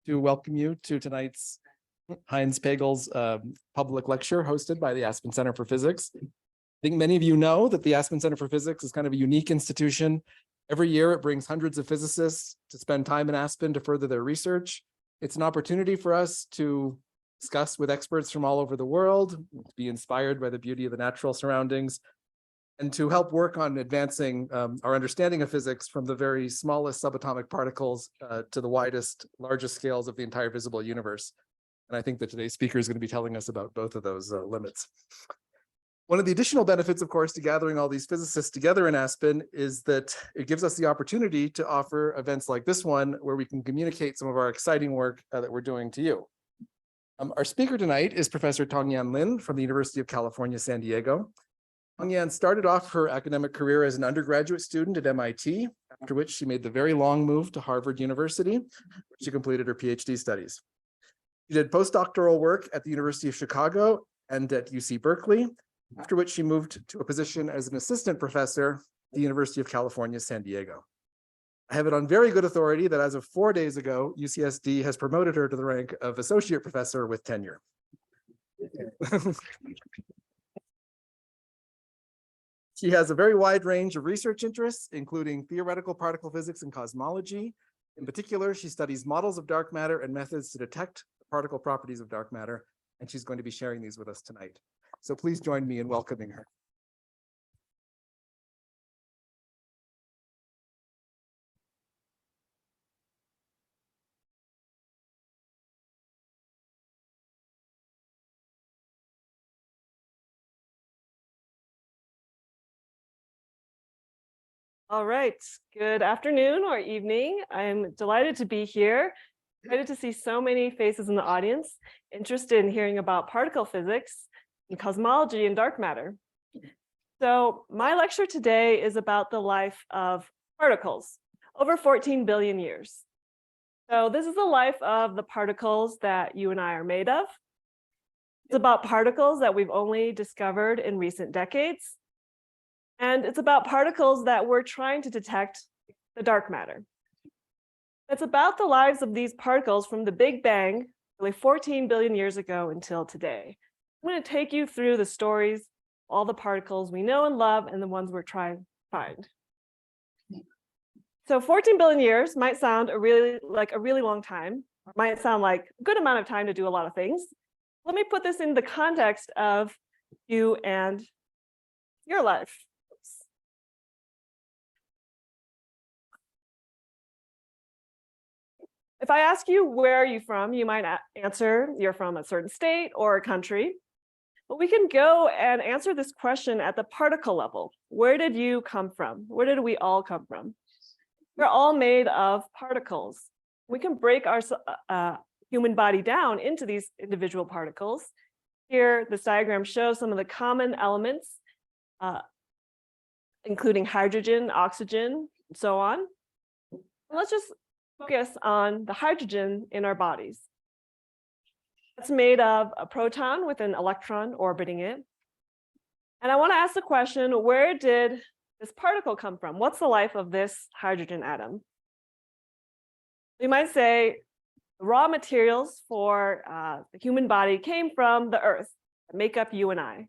to welcome you to tonight's Heinz Pagel's public lecture hosted by the Aspen Center for Physics. I think many of you know that the Aspen Center for Physics is kind of a unique institution. Every year it brings hundreds of physicists to spend time in Aspen to further their research. It's an opportunity for us to discuss with experts from all over the world, to be inspired by the beauty of the natural surroundings, and to help work on advancing our understanding of physics from the very smallest subatomic particles to the widest, largest scales of the entire visible universe. And I think that today's speaker is going to be telling us about both of those limits. One of the additional benefits, of course, to gathering all these physicists together in Aspen is that it gives us the opportunity to offer events like this one, where we can communicate some of our exciting work that we're doing to you. Our speaker tonight is Professor Tongyan Lin from the University of California, San Diego. Tongyan started off her academic career as an undergraduate student at MIT, after which she made the very long move to Harvard University, where she completed her Ph.D. studies. She did postdoctoral work at the University of Chicago and at UC Berkeley, after which she moved to a position as an assistant professor at the University of California, San Diego. I have it on very good authority that as of 4 days ago, UCSD has promoted her to the rank of associate professor with tenure. She has a very wide range of research interests, including theoretical particle physics and cosmology. In particular, she studies models of dark matter and methods to detect the particle properties of dark matter, and she's going to be sharing these with us tonight. So please join me in welcoming her. All right, good afternoon or evening. I'm delighted to be here. Excited to see so many faces in the audience interested in hearing about particle physics and cosmology and dark matter. So my lecture today is about the life of particles over 14 billion years. So this is the life of the particles that you and I are made of. It's about particles that we've only discovered in recent decades. And it's about particles that we're trying to detect the dark matter. It's about the lives of these particles from the Big Bang, really 14 billion years ago until today. I'm going to take you through the stories, all the particles we know and love, and the ones we're trying to find. So 14 billion years might sound a really long time, or might sound like a good amount of time to do a lot of things. Let me put this in the context of you and your life. If I ask you where are you from, you might answer you're from a certain state or a country. But we can go and answer this question at the particle level. Where did you come from? Where did we all come from? We're all made of particles. We can break our human body down into these individual particles. Here, this diagram shows some of the common elements, including hydrogen, oxygen, and so on. And let's just focus on the hydrogen in our bodies. It's made of a proton with an electron orbiting it. And I want to ask the question, where did this particle come from? What's the life of this hydrogen atom? We might say the raw materials for the human body came from the Earth that make up you and I.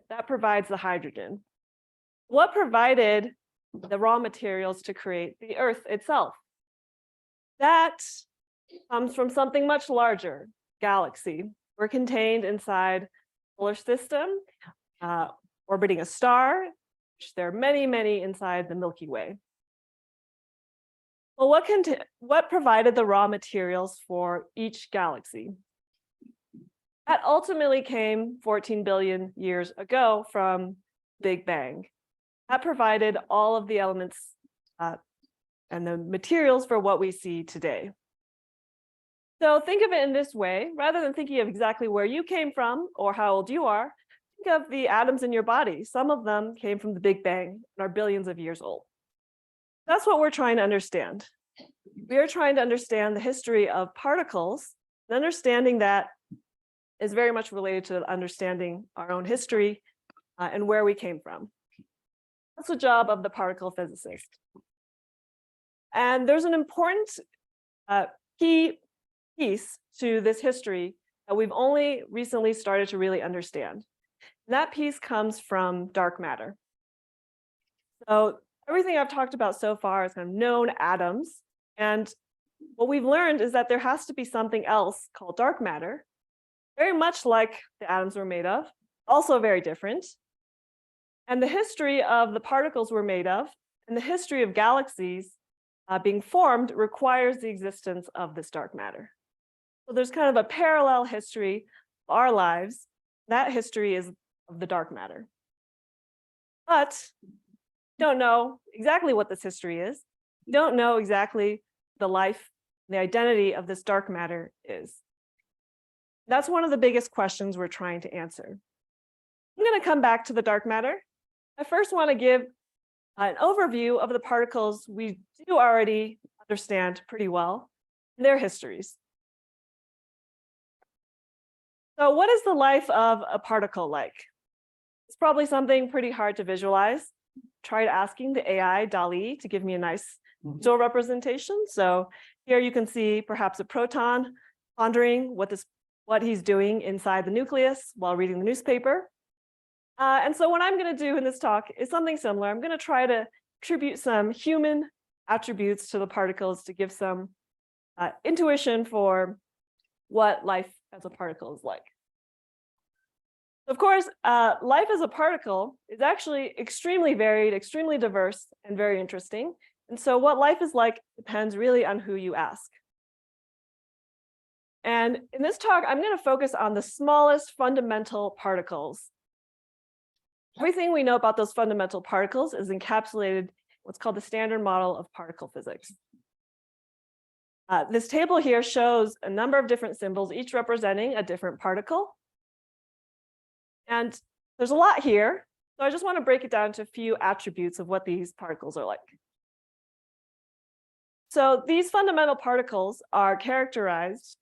That provides the hydrogen. What provided the raw materials to create the Earth itself? That comes from something much larger, galaxy. We're contained inside solar system, orbiting a star, which there are many, many inside the Milky Way. Well, what provided the raw materials for each galaxy? That ultimately came 14 billion years ago from Big Bang. That provided all of the elements and the materials for what we see today. So think of it in this way, rather than thinking of exactly where you came from or how old you are, think of the atoms in your body. Some of them came from the Big Bang and are billions of years old. That's what we're trying to understand. We are trying to understand the history of particles, and understanding that is very much related to understanding our own history and where we came from. That's the job of the particle physicist. And there's an important key piece to this history that we've only recently started to really understand. And that piece comes from dark matter. So everything I've talked about so far is kind of known atoms. And what we've learned is that there has to be something else called dark matter, very much like the atoms we're made of, also very different. And the history of the particles we're made of and the history of galaxies being formed requires the existence of this dark matter. So there's kind of a parallel history of our lives. That history is of the dark matter. But we don't know exactly what this history is. We don't know exactly the life, the identity of this dark matter is. That's one of the biggest questions we're trying to answer. I'm going to come back to the dark matter. I first want to give an overview of the particles we do already understand pretty well, and their histories. So what is the life of a particle like? It's probably something pretty hard to visualize. Tried asking the AI DALL-E to give me a nice visual representation. So here you can see perhaps a proton pondering what he's doing inside the nucleus while reading the newspaper. And so what I'm going to do in this talk is something similar. I'm going to try to attribute some human attributes to the particles to give some intuition for what life as a particle is like. Of course, life as a particle is actually extremely varied, extremely diverse, and very interesting. And so what life is like depends really on who you ask. And in this talk, I'm going to focus on the smallest fundamental particles. Everything we know about those fundamental particles is encapsulated in what's called the standard model of particle physics. This table here shows a number of different symbols, each representing a different particle. And there's a lot here, so I just want to break it down to a few attributes of what these particles are like. So these fundamental particles are characterized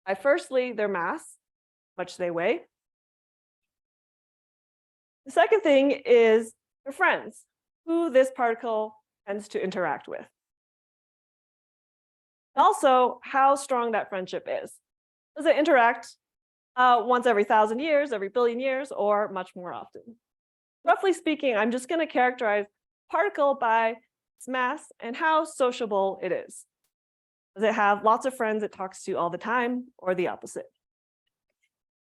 by, firstly, their mass, how much they weigh. The second thing is their friends, who this particle tends to interact with. Also, how strong that friendship is. Does it interact once every 1,000 years, every billion years, or much more often? Roughly speaking, I'm just going to characterize particle by its mass and how sociable it is. Does it have lots of friends it talks to all the time, or the opposite?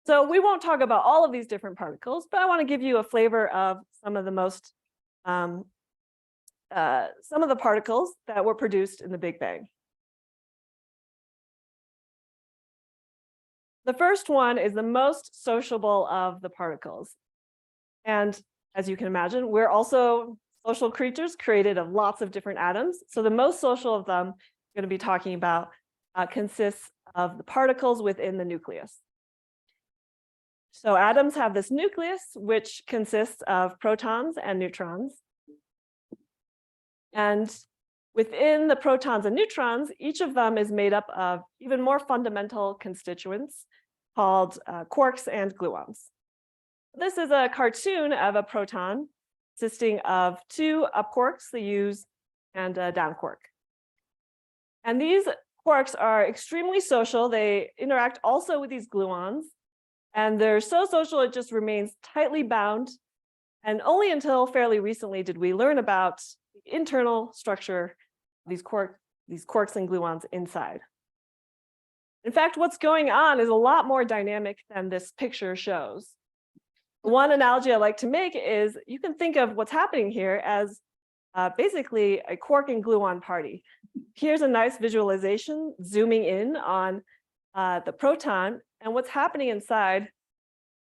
So we won't talk about all of these different particles, but I want to give you a flavor of some of the most, some of the particles that were produced in the Big Bang. The first one is the most sociable of the particles. And as you can imagine, we're also social creatures created of lots of different atoms. So the most social of them I'm going to be talking about consists of the particles within the nucleus. So atoms have this nucleus, which consists of protons and neutrons. And within the protons and neutrons, each of them is made up of even more fundamental constituents called quarks and gluons. This is a cartoon of a proton consisting of two up quarks, the U's, and a down quark. And these quarks are extremely social. They interact also with these gluons. And they're so social, it just remains tightly bound. And only until fairly recently did we learn about the internal structure of these quarks and gluons inside. In fact, what's going on is a lot more dynamic than this picture shows. One analogy I like to make is you can think of what's happening here as basically a quark and gluon party. Here's a nice visualization zooming in on the proton, and what's happening inside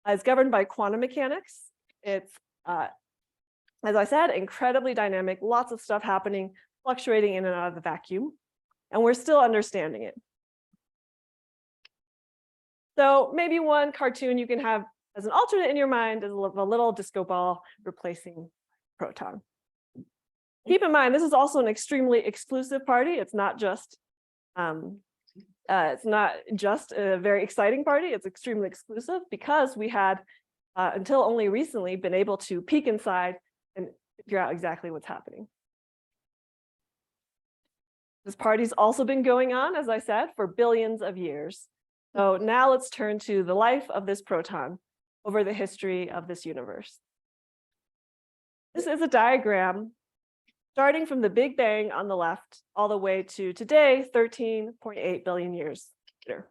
is governed by quantum mechanics. It's, as I said, incredibly dynamic, lots of stuff happening, fluctuating in and out of the vacuum, and we're still understanding it. So maybe one cartoon you can have as an alternate in your mind is a little disco ball replacing proton. Keep in mind, this is also an extremely exclusive party. It's not just a very exciting party. It's extremely exclusive because we had, until only recently, been able to peek inside and figure out exactly what's happening. This party's also been going on, as I said, for billions of years. So now let's turn to the life of this proton over the history of this universe. This is a diagram starting from the Big Bang on the left all the way to today, 13.8 billion years later.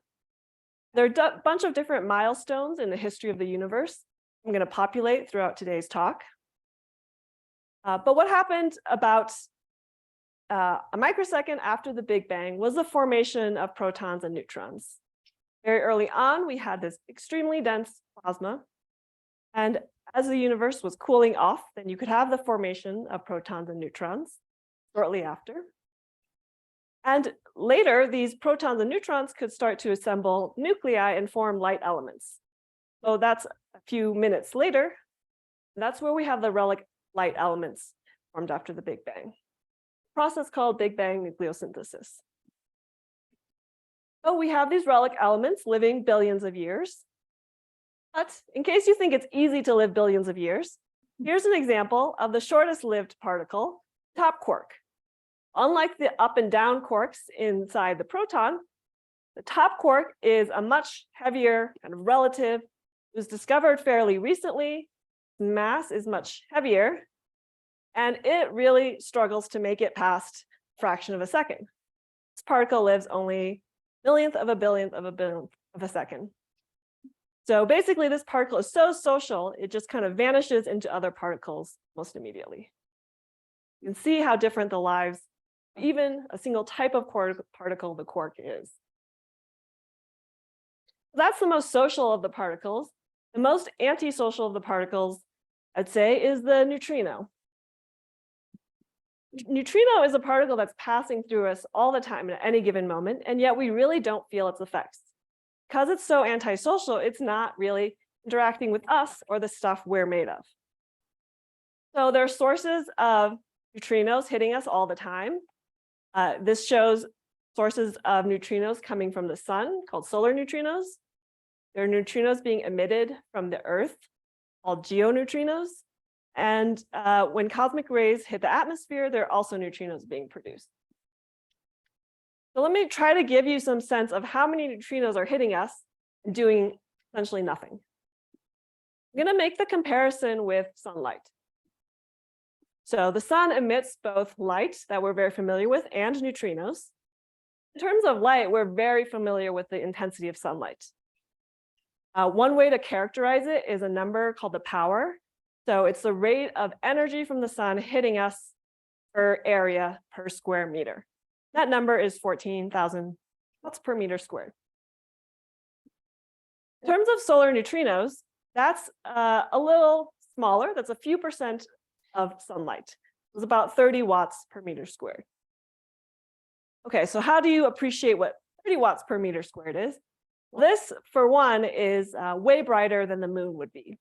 There are a bunch of different milestones in the history of the universe I'm going to populate throughout today's talk. But what happened about a microsecond after the Big Bang was the formation of protons and neutrons. Very early on, we had this extremely dense plasma. And as the universe was cooling off, then you could have the formation of protons and neutrons shortly after. And later, these protons and neutrons could start to assemble nuclei and form light elements. So that's a few minutes later. That's where we have the relic light elements formed after the Big Bang. A process called Big Bang nucleosynthesis. So we have these relic elements living billions of years. But in case you think it's easy to live billions of years, here's an example of the shortest lived particle, top quark. Unlike the up and down quarks inside the proton, the top quark is a much heavier kind of relative. It was discovered fairly recently. Mass is much heavier, and it really struggles to make it past a fraction of a second. This particle lives only millionth of a billionth of a billionth of a second. So basically, this particle is so social, it just kind of vanishes into other particles most immediately. You can see how different the lives, even a single type of particle, the quark is. That's the most social of the particles. The most antisocial of the particles, I'd say, is the neutrino. Neutrino is a particle that's passing through us all the time at any given moment, and yet we really don't feel its effects. Because it's so antisocial, it's not really interacting with us or the stuff we're made of. So there are sources of neutrinos hitting us all the time. This shows sources of neutrinos coming from the sun, called solar neutrinos. There are neutrinos being emitted from the Earth, called geoneutrinos. And when cosmic rays hit the atmosphere, there are also neutrinos being produced. So let me try to give you some sense of how many neutrinos are hitting us and doing essentially nothing. I'm going to make the comparison with sunlight. So the sun emits both light that we're very familiar with and neutrinos. In terms of light, we're very familiar with the intensity of sunlight. One way to characterize it is a number called the power. So it's the rate of energy from the sun hitting us per area per square meter. That number is 14,000 watts per meter squared. In terms of solar neutrinos, that's a little smaller. That's a few percent of sunlight. It's about 30 watts per meter squared. Okay, so how do you appreciate what 30 watts per meter squared is? This, for one, is way brighter than the moon would be.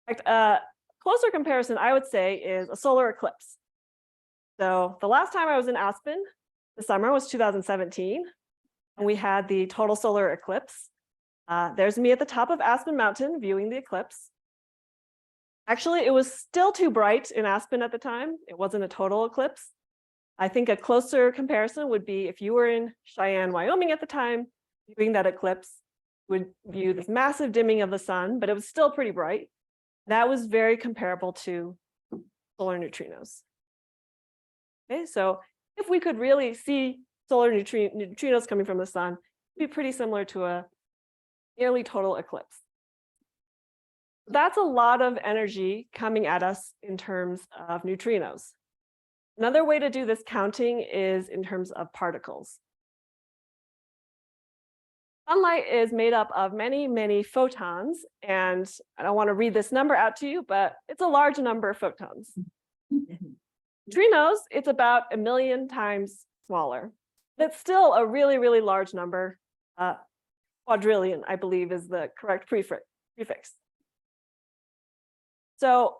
In fact, a closer comparison, I would say, is a solar eclipse. So the last time I was in Aspen, the summer, was 2017, and we had the total solar eclipse. There's me at the top of Aspen Mountain viewing the eclipse. Actually, it was still too bright in Aspen at the time. It wasn't a total eclipse. I think a closer comparison would be if you were in Cheyenne, Wyoming at the time, viewing that eclipse, you would view this massive dimming of the sun, but it was still pretty bright. That was very comparable to solar neutrinos. Okay, so if we could really see solar neutrinos coming from the sun, it'd be pretty similar to a nearly total eclipse. That's a lot of energy coming at us in terms of neutrinos. Another way to do this counting is in terms of particles. Sunlight is made up of many, many photons, and I don't want to read this number out to you, but it's a large number of photons. Neutrinos, it's about 1 million times smaller. It's still a really, really large number. Quadrillion, I believe, is the correct prefix. So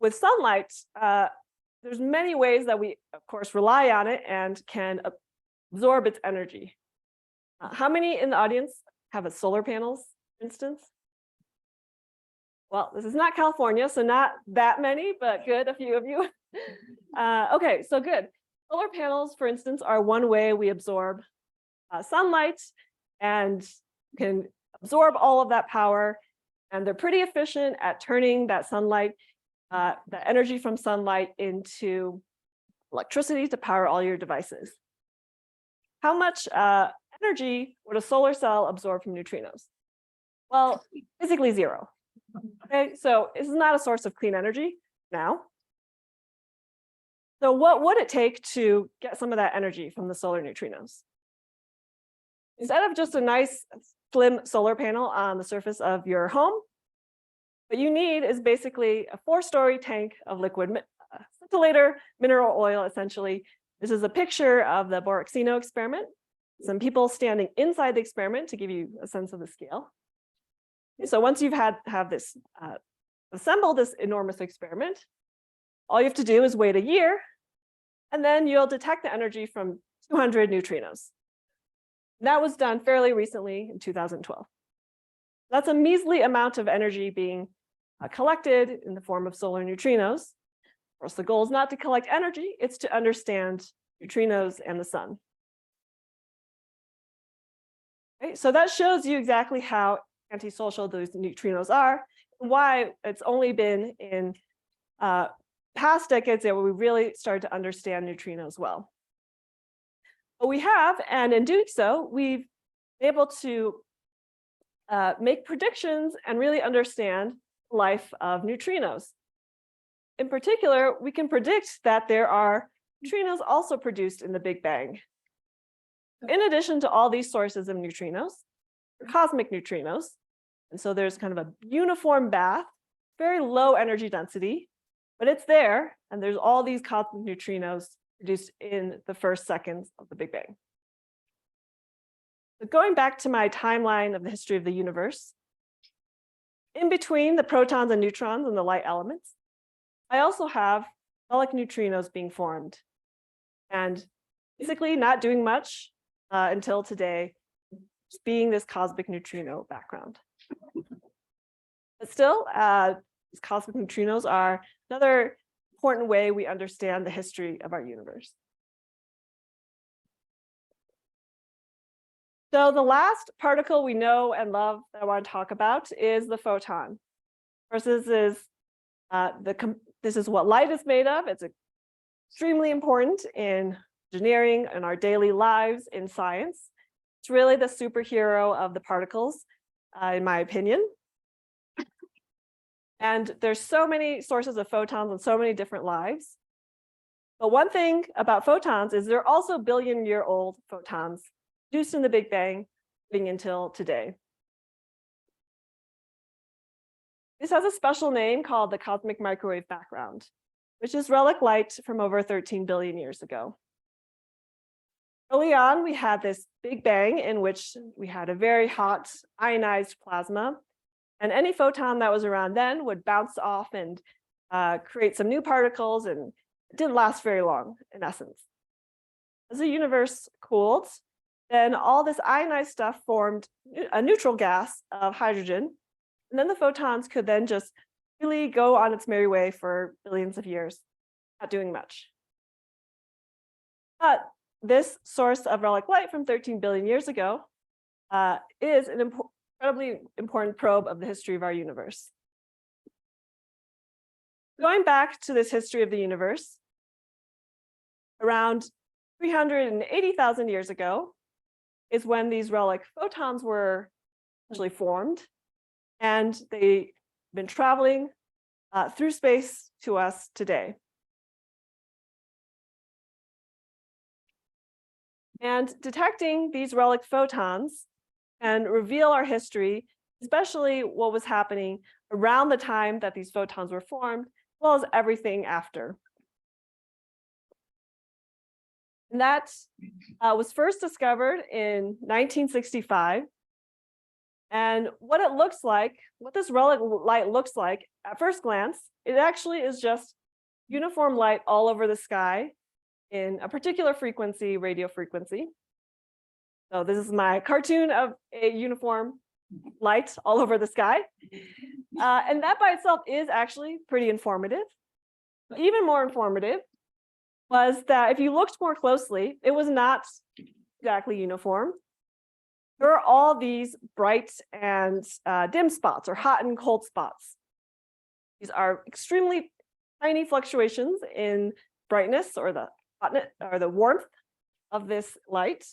with sunlight, there's many ways that we, of course, rely on it and can absorb its energy. How many in the audience have solar panels, for instance? Well, this is not California, so not that many, but good, a few of you. Okay, so good. Solar panels, for instance, are one way we absorb sunlight and can absorb all of that power. And they're pretty efficient at turning that sunlight, the energy from sunlight into electricity to power all your devices. How much energy would a solar cell absorb from neutrinos? Well, basically zero. Okay, so this is not a source of clean energy now. So what would it take to get some of that energy from the solar neutrinos? Instead of just a nice slim solar panel on the surface of your home, what you need is basically a 4-story tank of liquid scintillator mineral oil, essentially. This is a picture of the Berkeley experiment. Some people standing inside the experiment to give you a sense of the scale. So once you've have this assembled this enormous experiment, all you have to do is wait a year, and then you'll detect the energy from 200 neutrinos. That was done fairly recently in 2012. That's a measly amount of energy being collected in the form of solar neutrinos. Of course, the goal is not to collect energy, it's to understand neutrinos and the sun. Okay, so that shows you exactly how antisocial those neutrinos are, and why it's only been in past decades that we really started to understand neutrinos well. But we have, and in doing so, we've been able to make predictions and really understand the life of neutrinos. In particular, we can predict that there are neutrinos also produced in the Big Bang. In addition to all these sources of neutrinos, cosmic neutrinos. And so there's kind of a uniform bath, very low energy density, but it's there, and there's all these cosmic neutrinos produced in the first seconds of the Big Bang. So going back to my timeline of the history of the universe, in between the protons and neutrons and the light elements, I also have folic neutrinos being formed, and basically not doing much until today, just being this cosmic neutrino background. But still, these cosmic neutrinos are another important way we understand the history of our universe. So the last particle we know and love that I want to talk about is the photon. Of course, this is what light is made of. It's extremely important in engineering and our daily lives in science. It's really the superhero of the particles, in my opinion. And there's so many sources of photons and so many different lives. But one thing about photons is they're also billion-year-old photons produced in the Big Bang living until today. This has a special name called the cosmic microwave background, which is relic light from over 13 billion years ago. Early on, we had this Big Bang in which we had a very hot ionized plasma, and any photon that was around then would bounce off and create some new particles, and it didn't last very long, in essence. As the universe cooled, then all this ionized stuff formed a neutral gas of hydrogen, and then the photons could then just really go on its merry way for billions of years, not doing much. But this source of relic light from 13 billion years ago is an incredibly important probe of the history of our universe. Going back to this history of the universe, around 380,000 years ago is when these relic photons were actually formed, and they've been traveling through space to us today. And detecting these relic photons can reveal our history, especially what was happening around the time that these photons were formed, as well as everything after. And that was first discovered in 1965. And what it looks like, what this relic light looks like at first glance, it actually is just uniform light all over the sky in a particular frequency, radio frequency. So this is my cartoon of a uniform light all over the sky. And that by itself is actually pretty informative. Even more informative was that if you looked more closely, it was not exactly uniform. There are all these bright and dim spots, or hot and cold spots. These are extremely tiny fluctuations in brightness or the hotness or the warmth of this light.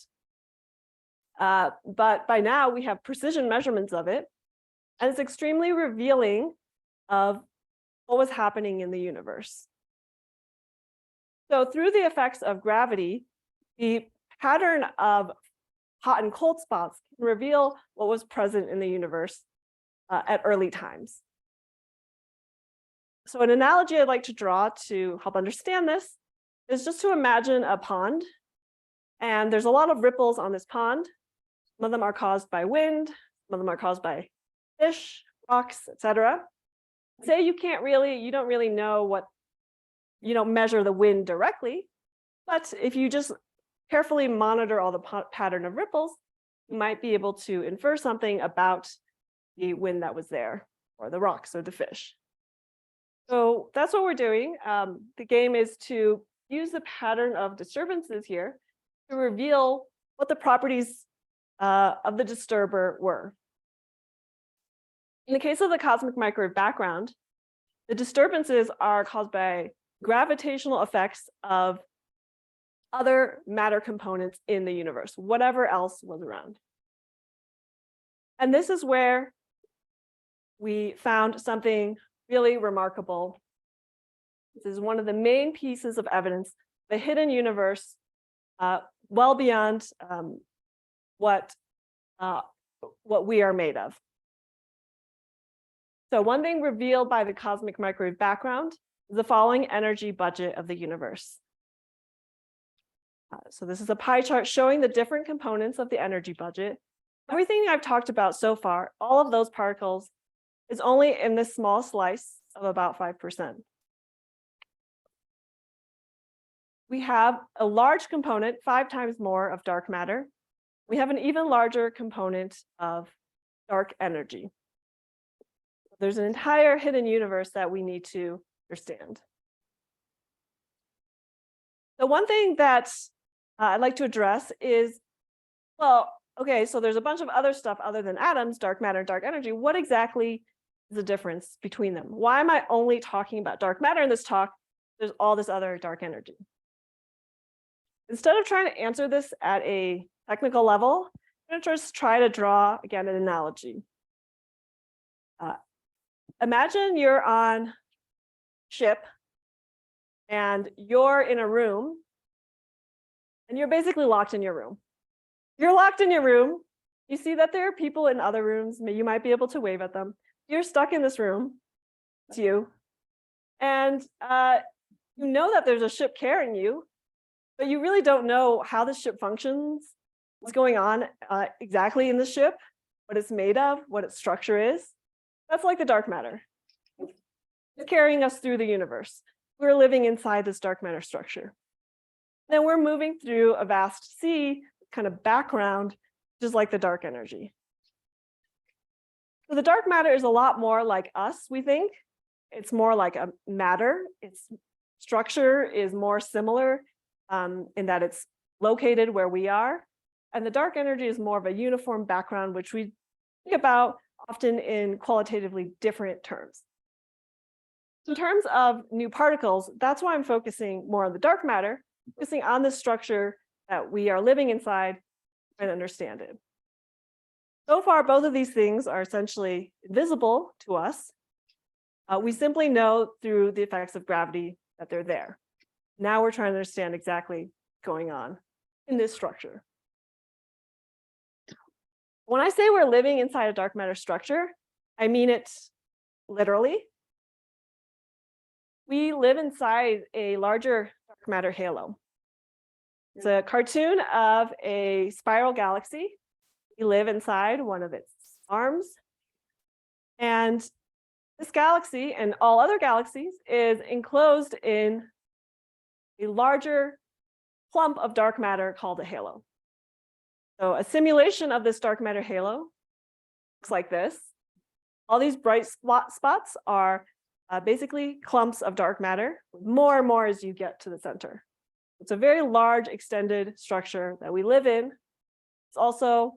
But by now we have precision measurements of it, and it's extremely revealing of what was happening in the universe. So through the effects of gravity, the pattern of hot and cold spots can reveal what was present in the universe at early times. So an analogy I'd like to draw to help understand this is just to imagine a pond, and there's a lot of ripples on this pond. Some of them are caused by wind, some of them are caused by fish, rocks, etc. Say you don't really know what, you don't measure the wind directly, but if you just carefully monitor all the pattern of ripples, you might be able to infer something about the wind that was there, or the rocks or the fish. So that's what we're doing. The game is to use the pattern of disturbances here to reveal what the properties of the disturber were. In the case of the cosmic microwave background, the disturbances are caused by gravitational effects of other matter components in the universe, whatever else was around. And this is where we found something really remarkable. This is one of the main pieces of evidence, the hidden universe, well beyond what we are made of. So one thing revealed by the cosmic microwave background is the following energy budget of the universe. So this is a pie chart showing the different components of the energy budget. Everything I've talked about so far, all of those particles, is only in this small slice of about 5%. We have a large component, 5 times more, of dark matter. We have an even larger component of dark energy. There's an entire hidden universe that we need to understand. The one thing that I'd like to address is, well, okay, so there's a bunch of other stuff other than atoms, dark matter, and dark energy. What exactly is the difference between them? Why am I only talking about dark matter in this talk? There's all this other dark energy. Instead of trying to answer this at a technical level, I'm going to just try to draw, again, an analogy. Imagine you're on a ship and you're in a room and you're basically locked in your room. You're locked in your room. You see that there are people in other rooms. You might be able to wave at them. You're stuck in this room. It's you. And you know that there's a ship carrying you, but you really don't know how the ship functions, what's going on exactly in the ship, what it's made of, what its structure is. That's like the dark matter. It's carrying us through the universe. We're living inside this dark matter structure. Then we're moving through a vast sea kind of background, just like the dark energy. So the dark matter is a lot more like us, we think. It's more like a matter. Its structure is more similar in that it's located where we are. And the dark energy is more of a uniform background, which we think about often in qualitatively different terms. In terms of new particles, that's why I'm focusing more on the dark matter, focusing on the structure that we are living inside and understand it. So far, both of these things are essentially invisible to us. We simply know through the effects of gravity that they're there. Now we're trying to understand exactly what's going on in this structure. When I say we're living inside a dark matter structure, I mean it literally. We live inside a larger dark matter halo. It's a cartoon of a spiral galaxy. We live inside one of its arms. And this galaxy and all other galaxies is enclosed in a larger clump of dark matter called a halo. So a simulation of this dark matter halo looks like this. All these bright spots are basically clumps of dark matter, more and more as you get to the center. It's a very large extended structure that we live in. It also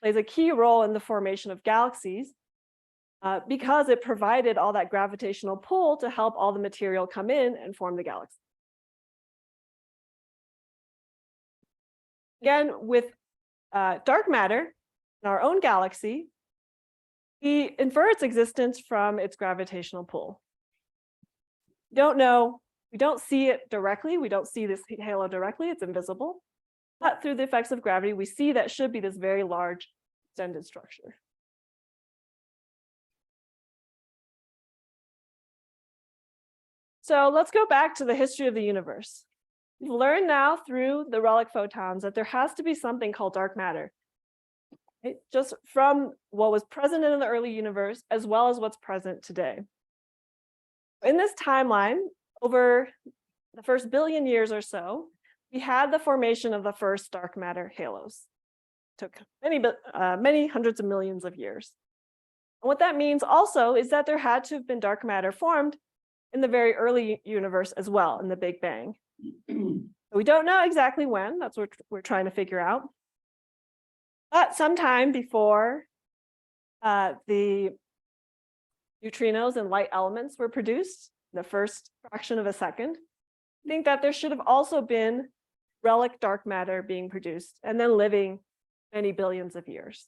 plays a key role in the formation of galaxies because it provided all that gravitational pull to help all the material come in and form the galaxy. Again, with dark matter in our own galaxy, we infer its existence from its gravitational pull. We don't see it directly. We don't see this halo directly. It's invisible. But through the effects of gravity, we see that should be this very large extended structure. So let's go back to the history of the universe. We've learned now through the relic photons that there has to be something called dark matter. Just from what was present in the early universe, as well as what's present today. In this timeline, over the first billion years or so, we had the formation of the first dark matter halos. It took many hundreds of millions of years. And what that means also is that there had to have been dark matter formed in the very early universe as well, in the Big Bang. We don't know exactly when, that's what we're trying to figure out. But sometime before the neutrinos and light elements were produced, the first fraction of a second, I think that there should have also been relic dark matter being produced and then living many billions of years.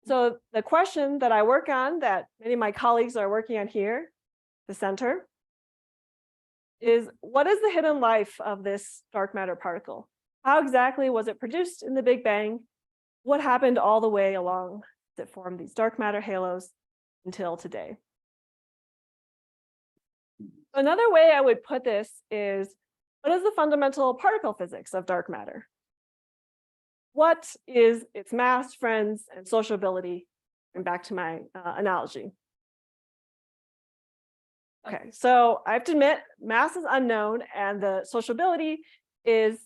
So the question that I work on, that many of my colleagues are working on here, the center, is what is the hidden life of this dark matter particle? How exactly was it produced in the Big Bang? What happened all the way along that formed these dark matter halos until today? Another way I would put this is, what is the fundamental particle physics of dark matter? What is its mass, friends, and sociability? And back to my analogy. Okay, so I have to admit, mass is unknown and the sociability is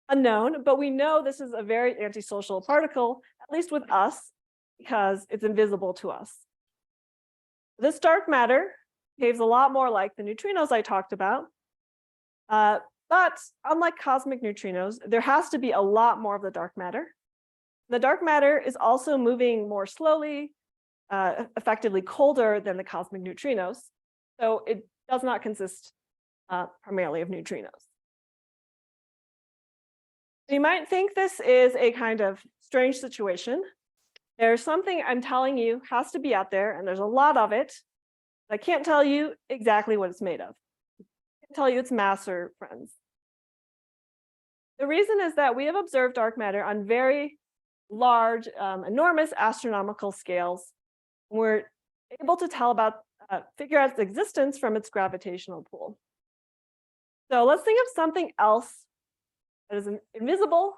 unknown, but we know this is a very antisocial particle, at least with us, because it's invisible to us. This dark matter behaves a lot more like the neutrinos I talked about, but unlike cosmic neutrinos, there has to be a lot more of the dark matter. The dark matter is also moving more slowly, effectively colder than the cosmic neutrinos, so it does not consist primarily of neutrinos. You might think this is a kind of strange situation. There's something I'm telling you has to be out there, and there's a lot of it. I can't tell you exactly what it's made of. I can tell you its mass or friends. The reason is that we have observed dark matter on very large, enormous astronomical scales. We're able to tell about, figure out its existence from its gravitational pull. So let's think of something else that is invisible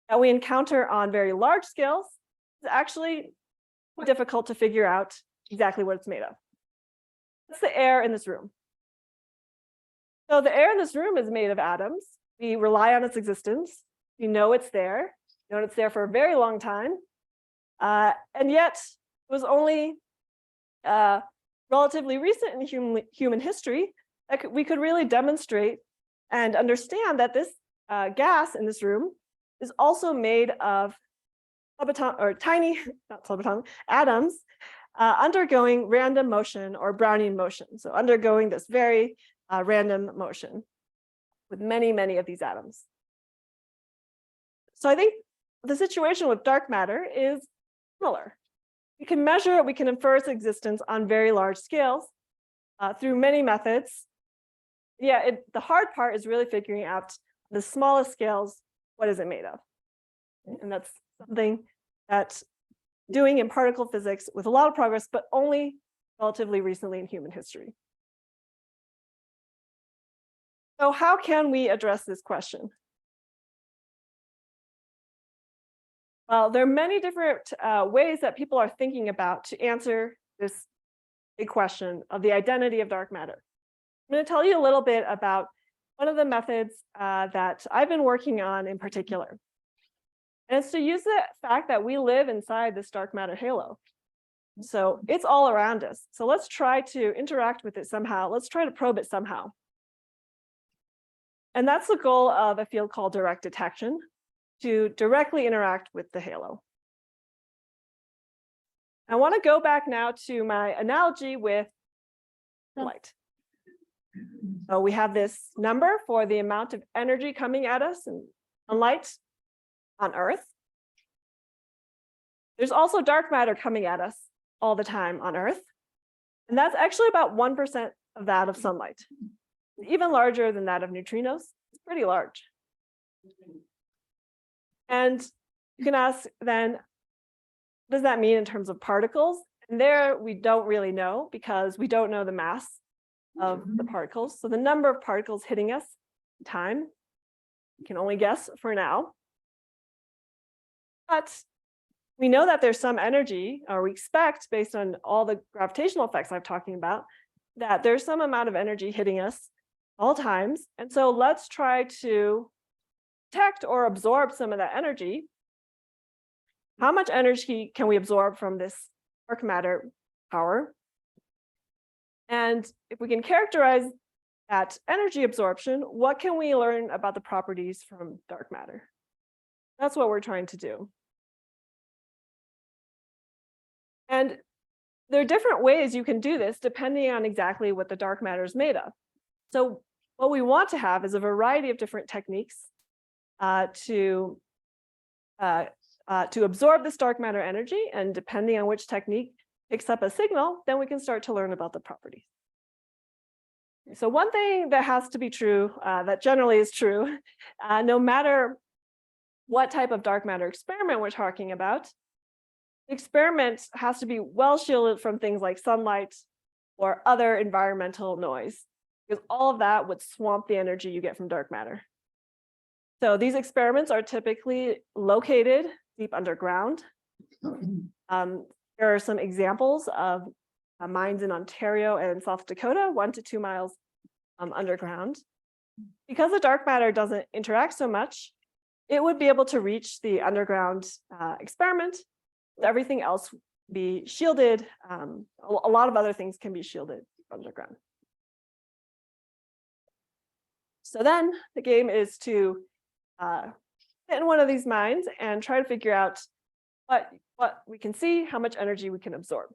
that we encounter on very large scales. It's actually difficult to figure out exactly what it's made of. That's the air in this room. So the air in this room is made of atoms. We rely on its existence. We know it's there. We know it's there for a very long time. And yet it was only relatively recent in human history that we could really demonstrate and understand that this gas in this room is also made of tiny, not subatomic, atoms undergoing random motion or Brownian motion. So undergoing this very random motion with many, many of these atoms. So I think the situation with dark matter is similar. We can measure it, we can infer its existence on very large scales through many methods. Yeah, the hard part is really figuring out the smallest scales, what is it made of? And that's something that doing in particle physics with a lot of progress, but only relatively recently in human history. So how can we address this question? Well, there are many different ways that people are thinking about to answer this big question of the identity of dark matter. I'm going to tell you a little bit about one of the methods that I've been working on in particular. And it's to use the fact that we live inside this dark matter halo. So it's all around us. So let's try to interact with it somehow. Let's try to probe it somehow. And that's the goal of a field called direct detection, to directly interact with the halo. I want to go back now to my analogy with light. So we have this number for the amount of energy coming at us in sunlight on Earth. There's also dark matter coming at us all the time on Earth. And that's actually about 1% of that of sunlight. Even larger than that of neutrinos. It's pretty large. And you can ask then, what does that mean in terms of particles? And there we don't really know because we don't know the mass of the particles. So the number of particles hitting us in time, we can only guess for now. But we know that there's some energy, or we expect, based on all the gravitational effects I'm talking about, that there's some amount of energy hitting us all times. And so let's try to detect or absorb some of that energy. How much energy can we absorb from this dark matter power? And if we can characterize that energy absorption, what can we learn about the properties from dark matter? That's what we're trying to do. And there are different ways you can do this depending on exactly what the dark matter is made of. So what we want to have is a variety of different techniques to absorb this dark matter energy, and depending on which technique picks up a signal, then we can start to learn about the properties. So one thing that has to be true, that generally is true, no matter what type of dark matter experiment we're talking about, the experiment has to be well shielded from things like sunlight or other environmental noise, because all of that would swamp the energy you get from dark matter. So these experiments are typically located deep underground. There are some examples of mines in Ontario and South Dakota, 1 to 2 miles underground. Because the dark matter doesn't interact so much, it would be able to reach the underground experiment. Everything else be shielded. A lot of other things can be shielded underground. So then the game is to sit in one of these mines and try to figure out what we can see, how much energy we can absorb.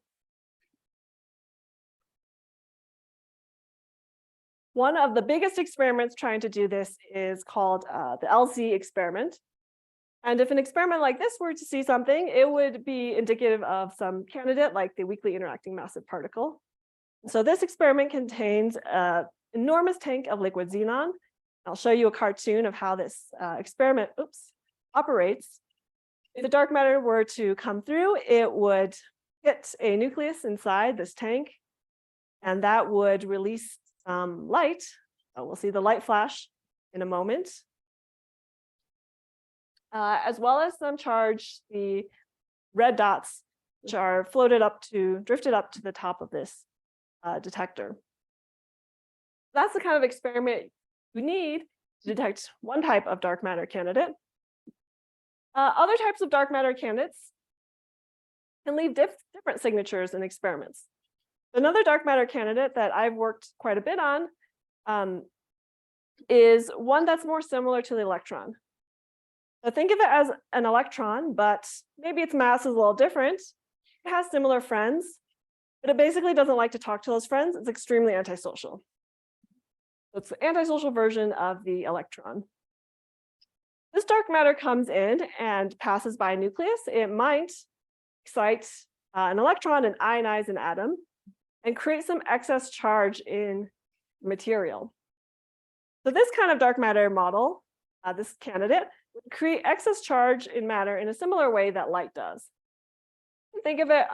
One of the biggest experiments trying to do this is called the LC experiment. And if an experiment like this were to see something, it would be indicative of some candidate like the weakly interacting massive particle. So this experiment contains an enormous tank of liquid xenon. I'll show you a cartoon of how this experiment operates. If the dark matter were to come through, it would hit a nucleus inside this tank, and that would release some light. We'll see the light flash in a moment. As well as some charge, the red dots, which are drifted up to the top of this detector. That's the kind of experiment you need to detect one type of dark matter candidate. Other types of dark matter candidates can leave different signatures in experiments. Another dark matter candidate that I've worked quite a bit on is one that's more similar to the electron. So think of it as an electron, but maybe its mass is a little different. It has similar friends, but it basically doesn't like to talk to those friends. It's extremely antisocial. So it's the antisocial version of the electron. This dark matter comes in and passes by a nucleus. It might excite an electron and ionize an atom and create some excess charge in material. So this kind of dark matter model, this candidate, would create excess charge in matter in a similar way that light does. Think of it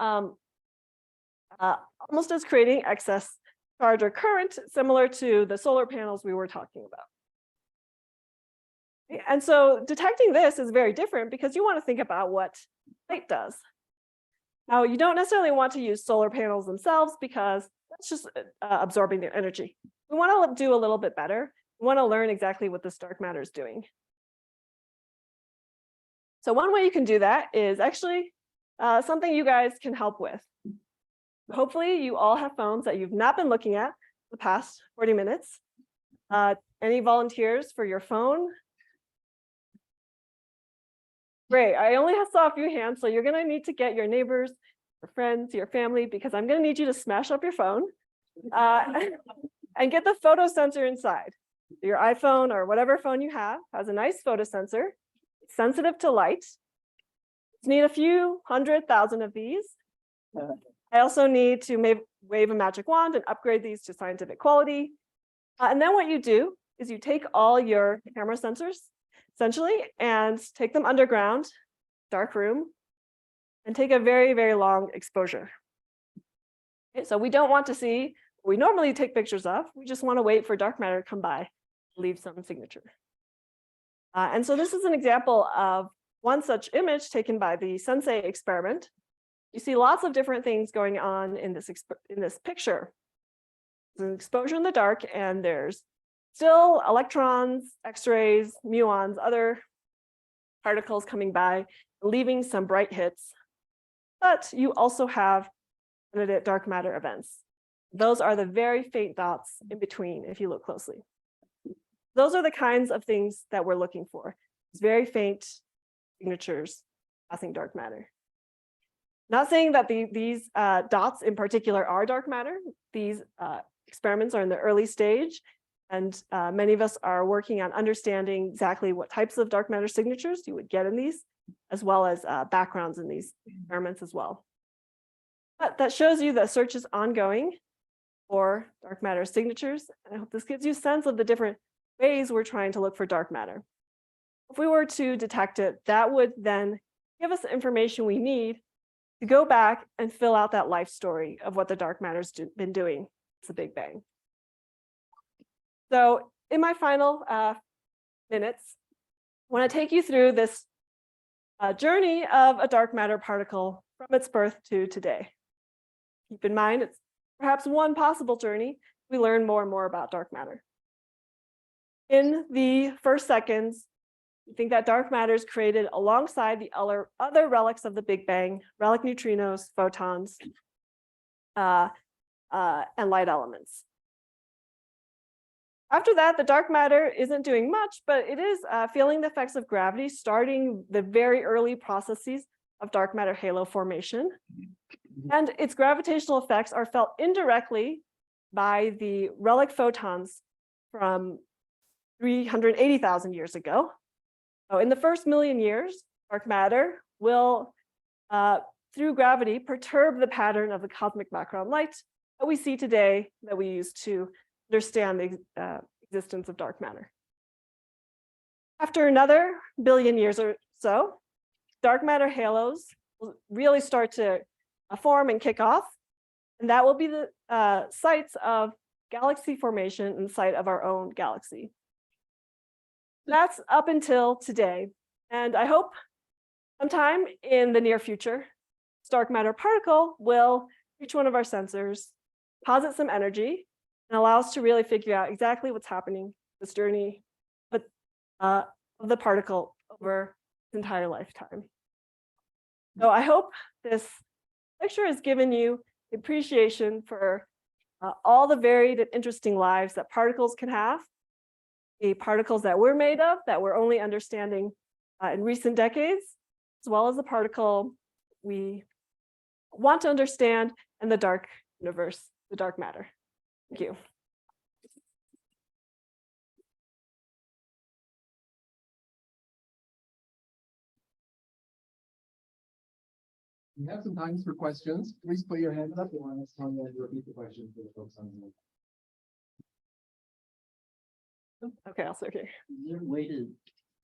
almost as creating excess charge or current, similar to the solar panels we were talking about. And so detecting this is very different because you want to think about what light does. Now, you don't necessarily want to use solar panels themselves because that's just absorbing their energy. We want to do a little bit better. We want to learn exactly what this dark matter is doing. So one way you can do that is actually something you guys can help with. Hopefully you all have phones that you've not been looking at the past 40 minutes. Any volunteers for your phone? Great, I only saw a few hands, so you're gonna need to get your neighbors, your friends, your family, because I'm gonna need you to smash up your phone and get the photo sensor inside. Your iPhone or whatever phone you have has a nice photo sensor, it's sensitive to light. You need a few 100,000 of these. I also need to wave a magic wand and upgrade these to scientific quality. And then what you do is you take all your camera sensors, essentially, and take them underground, dark room, and take a very, very long exposure. Okay, so we don't want to see what we normally take pictures of. We just want to wait for dark matter to come by, leave some signature. And so this is an example of one such image taken by the Sensei Experiment. You see lots of different things going on in this picture. There's an exposure in the dark, and there's still electrons, X-rays, muons, other particles coming by, leaving some bright hits. But you also have candidate dark matter events. Those are the very faint dots in between, if you look closely. Those are the kinds of things that we're looking for. It's very faint signatures passing dark matter. Not saying that these dots in particular are dark matter. These experiments are in the early stage, and many of us are working on understanding exactly what types of dark matter signatures you would get in these, as well as backgrounds in these experiments as well. But that shows you that search is ongoing for dark matter signatures. And I hope this gives you a sense of the different ways we're trying to look for dark matter. If we were to detect it, that would then give us the information we need to go back and fill out that life story of what the dark matter's been doing since the Big Bang. So in my final minutes, I want to take you through this journey of a dark matter particle from its birth to today. Keep in mind, it's perhaps one possible journey. We learn more and more about dark matter. In the first seconds, we think that dark matter is created alongside the other relics of the Big Bang, relic neutrinos, photons, and light elements. After that, the dark matter isn't doing much, but it is feeling the effects of gravity, starting the very early processes of dark matter halo formation. And its gravitational effects are felt indirectly by the relic photons from 380,000 years ago. So in the first million years, dark matter will, through gravity, perturb the pattern of the cosmic background light that we see today, that we use to understand the existence of dark matter. After another billion years or so, dark matter halos will really start to form and kick off, and that will be the sites of galaxy formation and the site of our own galaxy. That's up until today, and I hope sometime in the near future, this dark matter particle will reach one of our sensors, deposit some energy, and allow us to really figure out exactly what's happening this journey of the particle over its entire lifetime. So I hope this lecture has given you appreciation for all the varied and interesting lives that particles can have, the particles that we're made of that we're only understanding in recent decades, as well as the particle we want to understand in the dark universe, the dark matter. Thank you. We have some time for questions. Please put your hands up. You want us to repeat the question for the folks on Zoom. Okay, I'll start here. Is there a way to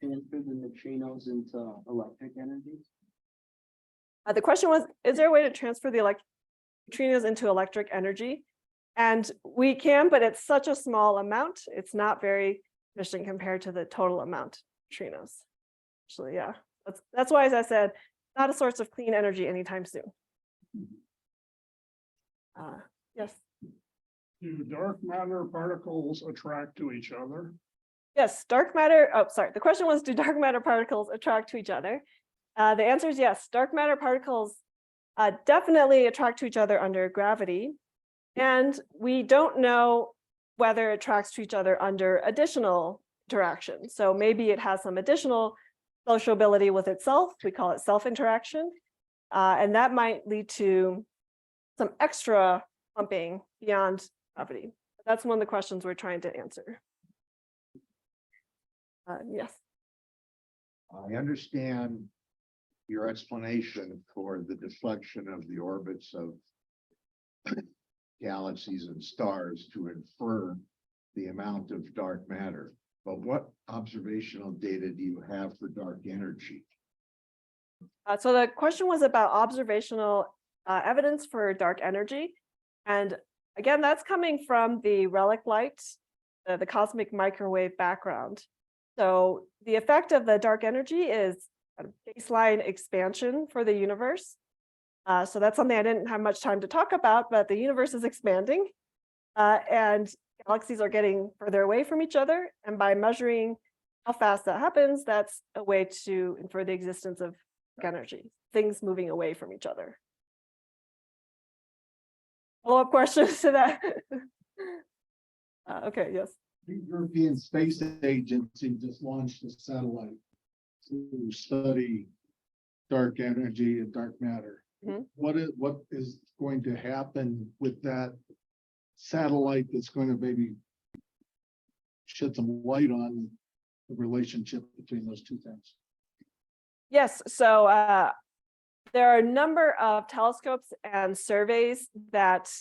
transfer the neutrinos into electric energy? The question was, is there a way to transfer the neutrinos into electric energy? And we can, but it's such a small amount. It's not very efficient compared to the total amount of neutrinos. Actually, yeah, that's why, as I said, not a source of clean energy anytime soon. Yes. Do dark matter particles attract to each other? Yes, dark matter. Oh, sorry. The question was, do dark matter particles attract to each other? The answer is yes. Dark matter particles definitely attract to each other under gravity. And we don't know whether it tracks to each other under additional interactions. So maybe it has some additional sociability with itself. We call it self-interaction. And that might lead to some extra pumping beyond gravity. That's one of the questions we're trying to answer. Yes. I understand your explanation for the deflection of the orbits of galaxies and stars to infer the amount of dark matter. But what observational data do you have for dark energy? So the question was about observational evidence for dark energy. And again, that's coming from the relic light, the cosmic microwave background. So the effect of the dark energy is a baseline expansion for the universe. So that's something I didn't have much time to talk about, but the universe is expanding and galaxies are getting further away from each other. And by measuring how fast that happens, that's a way to infer the existence of energy, things moving away from each other. Follow-up questions to that? Okay, yes. The European Space Agency just launched a satellite to study dark energy and dark matter. Mhm. What is going to happen with that satellite that's going to maybe shed some light on the relationship between those two things? Yes, so there are a number of telescopes and surveys that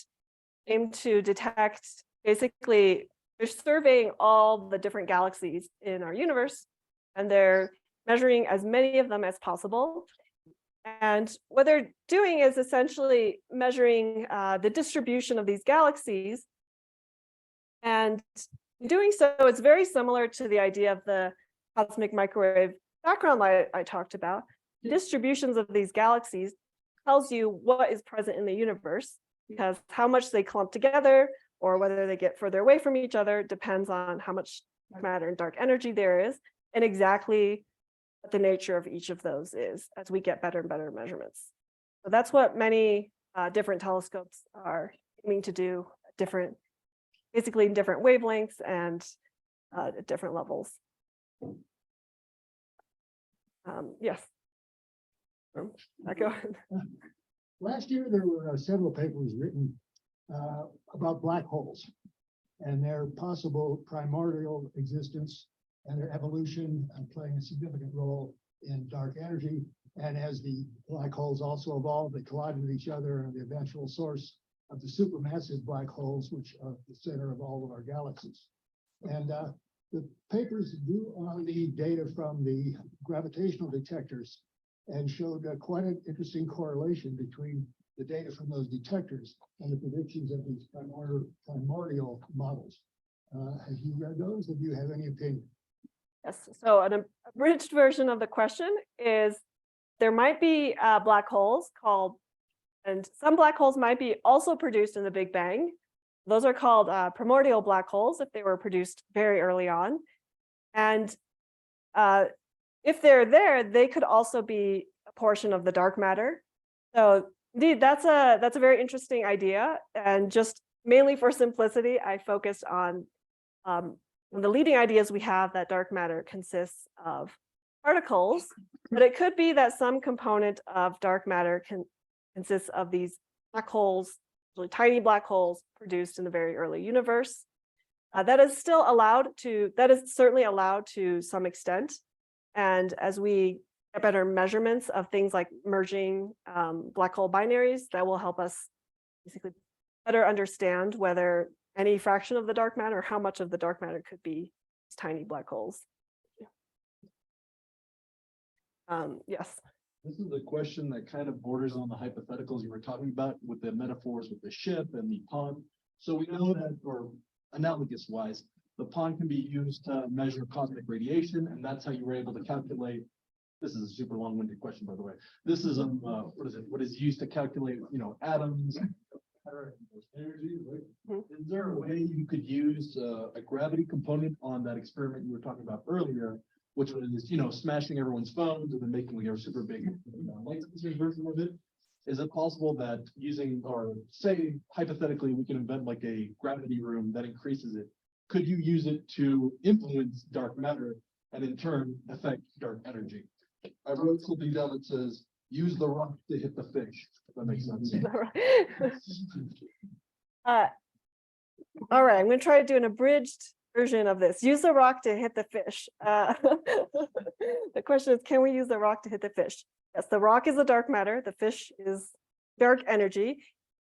aim to detect, basically, they're surveying all the different galaxies in our universe, and they're measuring as many of them as possible. And what they're doing is essentially measuring the distribution of these galaxies. And in doing so, it's very similar to the idea of the cosmic microwave background light I talked about. Distributions of these galaxies tells you what is present in the universe, because how much they clump together or whether they get further away from each other depends on how much dark matter and dark energy there is, and exactly what the nature of each of those is as we get better and better measurements. So that's what many different telescopes are aiming to do, basically in different wavelengths and at different levels. Yes. Go ahead. Last year, there were several papers written about black holes and their possible primordial existence and their evolution playing a significant role in dark energy. And as the black holes also evolved, they collided with each other and the eventual source of the supermassive black holes, which are the center of all of our galaxies. And the papers drew on the data from the gravitational detectors and showed quite an interesting correlation between the data from those detectors and the predictions of these primordial models. Have you read those? Do you have any opinion? Yes, so an abridged version of the question is there might be black holes and some black holes might be also produced in the Big Bang. Those are called primordial black holes if they were produced very early on. And if they're there, they could also be a portion of the dark matter. So indeed, that's a very interesting idea. And just mainly for simplicity, I focused on the leading ideas we have that dark matter consists of particles, but it could be that some component of dark matter consists of these black holes, really tiny black holes produced in the very early universe. That is certainly allowed to some extent. And as we get better measurements of things like merging black hole binaries, that will help us basically better understand whether any fraction of the dark matter or how much of the dark matter could be these tiny black holes. Yes. This is a question that kind of borders on the hypotheticals you were talking about with the metaphors with the ship and the pond. So we know that, or analogous wise, the pond can be used to measure cosmic radiation, and that's how you were able to calculate. This is a super long-winded question, by the way. This is what is used to calculate, atoms, energy, right? Is there a way you could use a gravity component on that experiment you were talking about earlier, which was, smashing everyone's phones and then making a super big light sensor version of it? is it possible that using, or say hypothetically, we can invent like a gravity room that increases it? Could you use it to influence dark matter and in turn affect dark energy? I wrote something down that says, use the rock to hit the fish, if that makes sense. All right, I'm going to try to do an abridged version of this. Use the rock to hit the fish. The question is, can we use the rock to hit the fish? Yes, the rock is the dark matter. The fish is dark energy.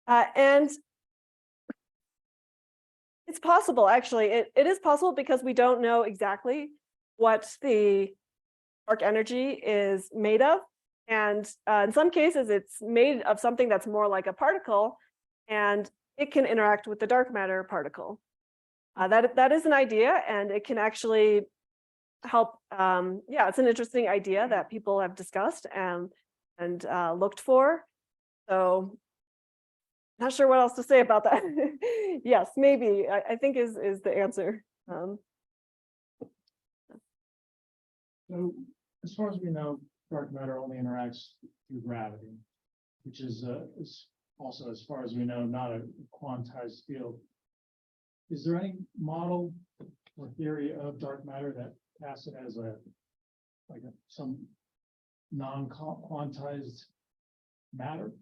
And it's possible, actually. It is possible because we don't know exactly what the dark energy is made of. And in some cases, it's made of something that's more like a particle, and it can interact with the dark matter particle. That is an idea, and it can actually help. Yeah, it's an interesting idea that people have discussed and looked for. So, not sure what else to say about that. Yes, maybe I think is the answer. So as far as we know, dark matter only interacts through gravity, which is also, as far as we know, not a quantized field. Is there any model or theory of dark matter that casts it as some non-quantized matter?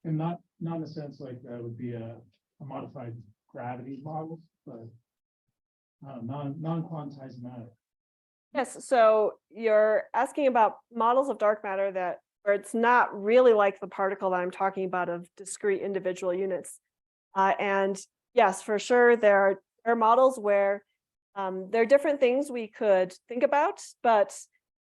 And not in a sense like that would be a modified gravity model, but non-quantized matter. Yes, so you're asking about models of dark matter where it's not really like the particle that I'm talking about of discrete individual units. And yes, for sure, there are models where there are different things we could think about, but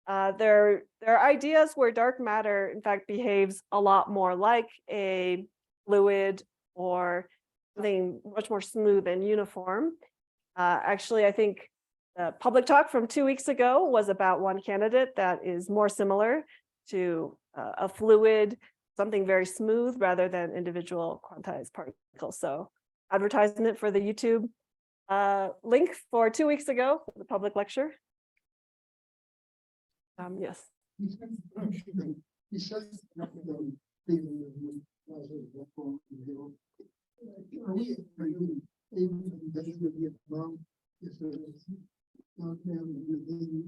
there are ideas where dark matter, in fact, behaves a lot more like a fluid or something much more smooth and uniform. Actually, I think the public talk from 2 weeks ago was about one candidate that is more similar to a fluid, something very smooth rather than individual quantized particles. So advertisement for the YouTube link for 2 weeks ago, the public lecture. Yes.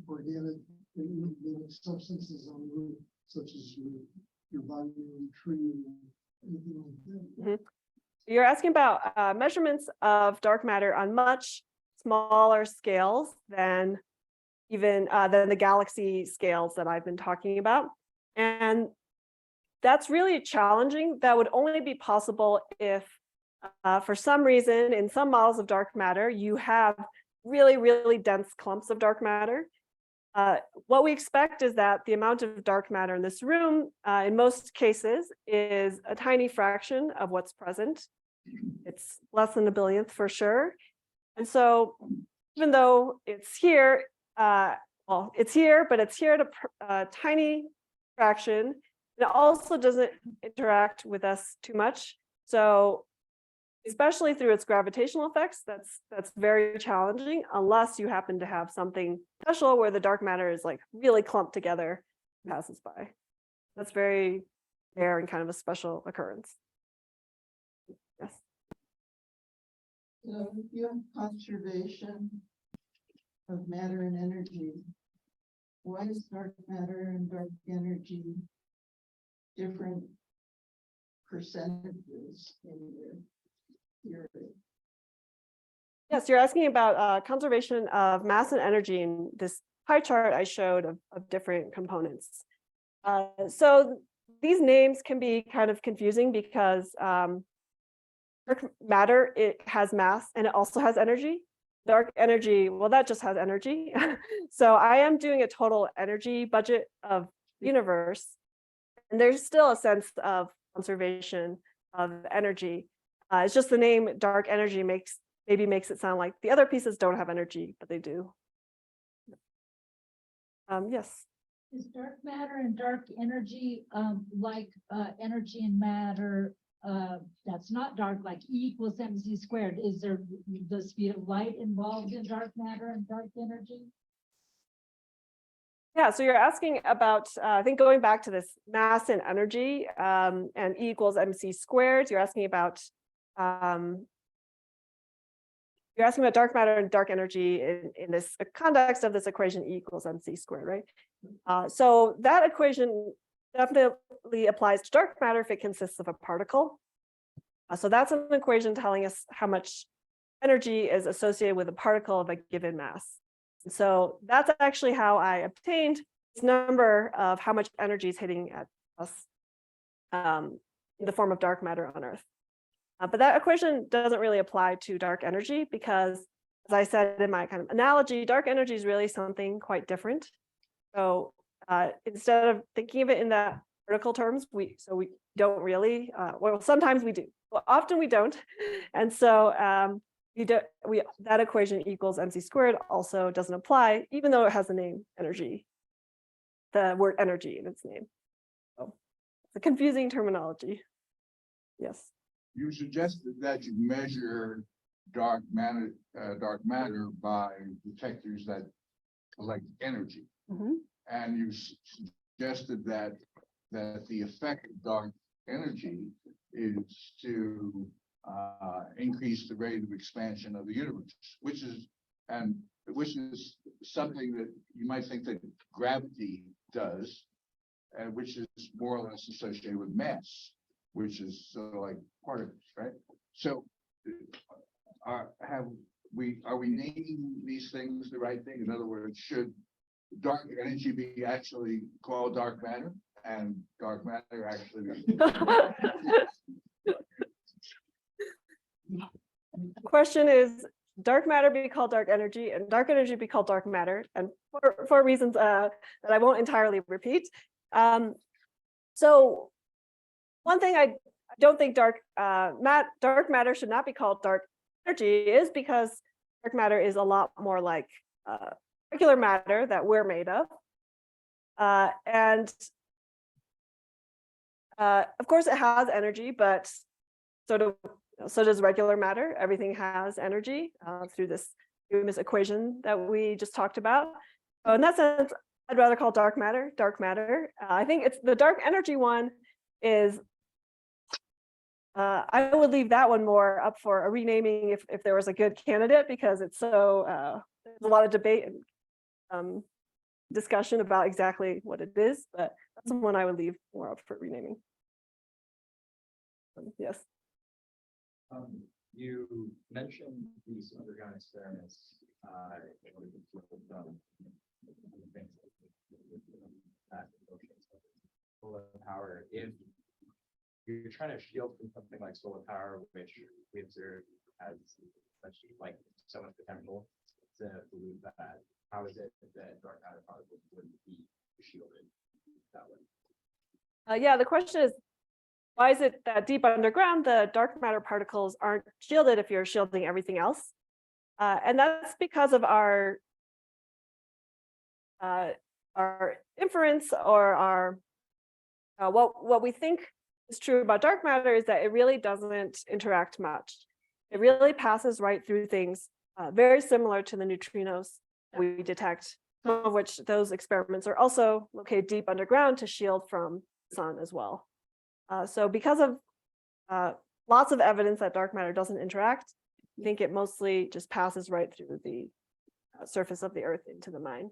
Organic substances on Earth, such as your body, tree, anything like that. You're asking about measurements of dark matter on much smaller scales than even than the galaxy scales that I've been talking about. And that's really challenging. That would only be possible if, for some reason, in some models of dark matter, you have really, really dense clumps of dark matter. What we expect is that the amount of dark matter in this room, in most cases, is a tiny fraction of what's present. It's less than a billionth for sure. And so even though it's here, well, it's here, but it's here at a tiny fraction. It also doesn't interact with us too much. So especially through its gravitational effects, that's very challenging unless you happen to have something special where the dark matter is like really clumped together and passes by. That's very rare and kind of a special occurrence. Yes. So you have conservation of matter and energy. Why is dark matter and dark energy different percentages in your theory? Yes, you're asking about conservation of mass and energy in this pie chart I showed of different components. So these names can be kind of confusing because dark matter, it has mass and it also has energy. Dark energy, well, that just has energy. So I am doing a total energy budget of the universe, and there's still a sense of conservation of energy. It's just the name dark energy maybe makes it sound like the other pieces don't have energy, but they do. Yes. Is dark matter and dark energy like energy and matter that's not dark, like E = mc squared? Is there the speed of light involved in dark matter and dark energy? Yeah, so you're asking about, I think going back to this mass and energy and E equals mc squared, you're asking about dark matter and dark energy in this context of this equation E equals mc squared, right? So that equation definitely applies to dark matter if it consists of a particle. So that's an equation telling us how much energy is associated with a particle of a given mass. So that's actually how I obtained this number of how much energy is hitting at us in the form of dark matter on Earth. But that equation doesn't really apply to dark energy because, as I said in my kind of analogy, dark energy is really something quite different. So instead of thinking of it in that particle terms, we don't really, well, sometimes we do, well, often we don't. And so that equation equals mc squared also doesn't apply, even though it has the name energy, the word energy in its name. So it's a confusing terminology. Yes. You suggested that you measure dark matter by detectors that collect energy. Mhm. And you suggested that the effect of dark energy is to increase the rate of expansion of the universe, which is something that you might think that gravity does, and which is more or less associated with mass, which is sort of like particles, right? So are we naming these things the right thing? In other words, should dark energy be actually called dark matter, and dark matter actually be The question is, dark matter be called dark energy and dark energy be called dark matter, and for reasons that I won't entirely repeat. So one thing I don't think dark matter should not be called dark energy is because dark matter is a lot more like regular matter that we're made of. And of course it has energy, but so does regular matter. Everything has energy through this equation that we just talked about. So in that sense, I'd rather call dark matter. I think it's the dark energy one is, I would leave that one more up for a renaming if there was a good candidate, because it's so, there's a lot of debate and discussion about exactly what it is, but that's the one I would leave more up for renaming. Yes. You mentioned these underground experiments in order to keep them solar power. If you're trying to shield from something like solar power, which we observe has like so much potential to pollute that, how is it that dark matter particles wouldn't be shielded that way? Yeah, the question is, why is it that deep underground, the dark matter particles aren't shielded if you're shielding everything else? And that's because of our inference, or our what we think is true about dark matter is that it really doesn't interact much. It really passes right through things, very similar to the neutrinos we detect, some of which those experiments are also located deep underground to shield from the sun as well. So because of lots of evidence that dark matter doesn't interact, I think it mostly just passes right through the surface of the Earth into the mine.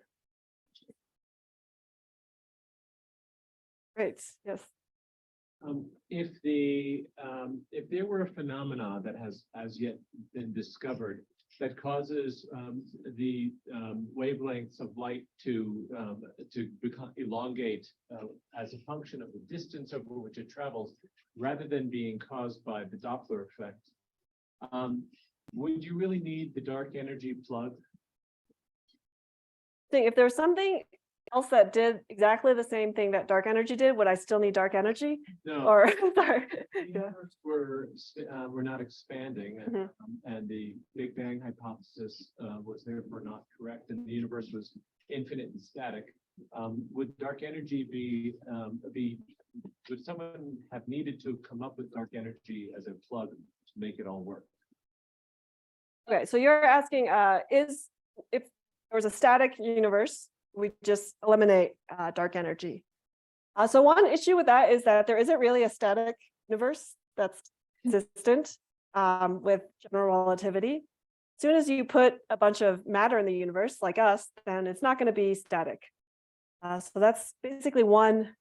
Great, yes. If there were a phenomena that has as yet been discovered that causes the wavelengths of light to become elongate as a function of the distance over which it travels, rather than being caused by the Doppler effect, would you really need the dark energy plug? If there's something else that did exactly the same thing that dark energy did, would I still need dark energy? No. Or sorry. The universe we're not expanding, and the Big Bang hypothesis was therefore not correct, and the universe was infinite and static. Would dark energy would someone have needed to come up with dark energy as a plug to make it all work? Okay, so you're asking if there was a static universe we just eliminate dark energy. So one issue with that is that there isn't really a static universe that's consistent with general relativity. As soon as you put a bunch of matter in the universe, like us, then it's not going to be static. So that's basically one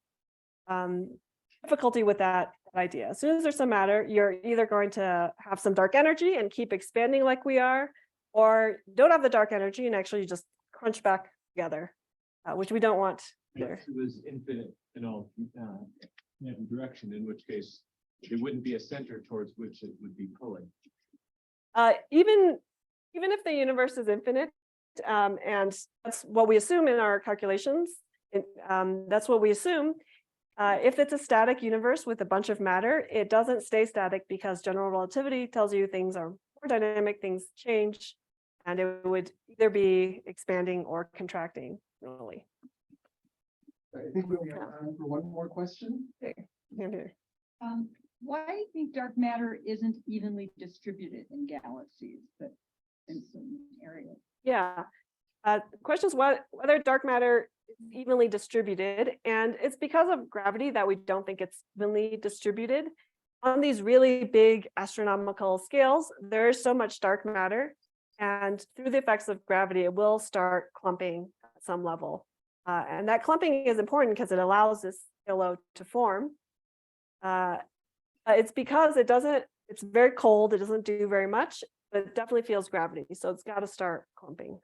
difficulty with that idea. As soon as there's some matter, you're either going to have some dark energy and keep expanding like we are, or don't have the dark energy and actually just crunch back together, which we don't want either. It was infinite in all direction, in which case it wouldn't be a center towards which it would be pulling. Even if the universe is infinite, and that's what we assume in our calculations, that's what we assume. If it's a static universe with a bunch of matter, it doesn't stay static because general relativity tells you things are more dynamic, things change, and it would either be expanding or contracting, really. I think we have time for one more question. Here. Why do you think dark matter isn't evenly distributed in galaxies, but in some areas? Yeah. The question is whether dark matter is evenly distributed, and it's because of gravity that we don't think it's evenly distributed. On these really big astronomical scales, there is so much dark matter, and through the effects of gravity, it will start clumping at some level. And that clumping is important because it allows this halo to form. It's because it's very cold, it doesn't do very much, but it definitely feels gravity, so it's got to start clumping.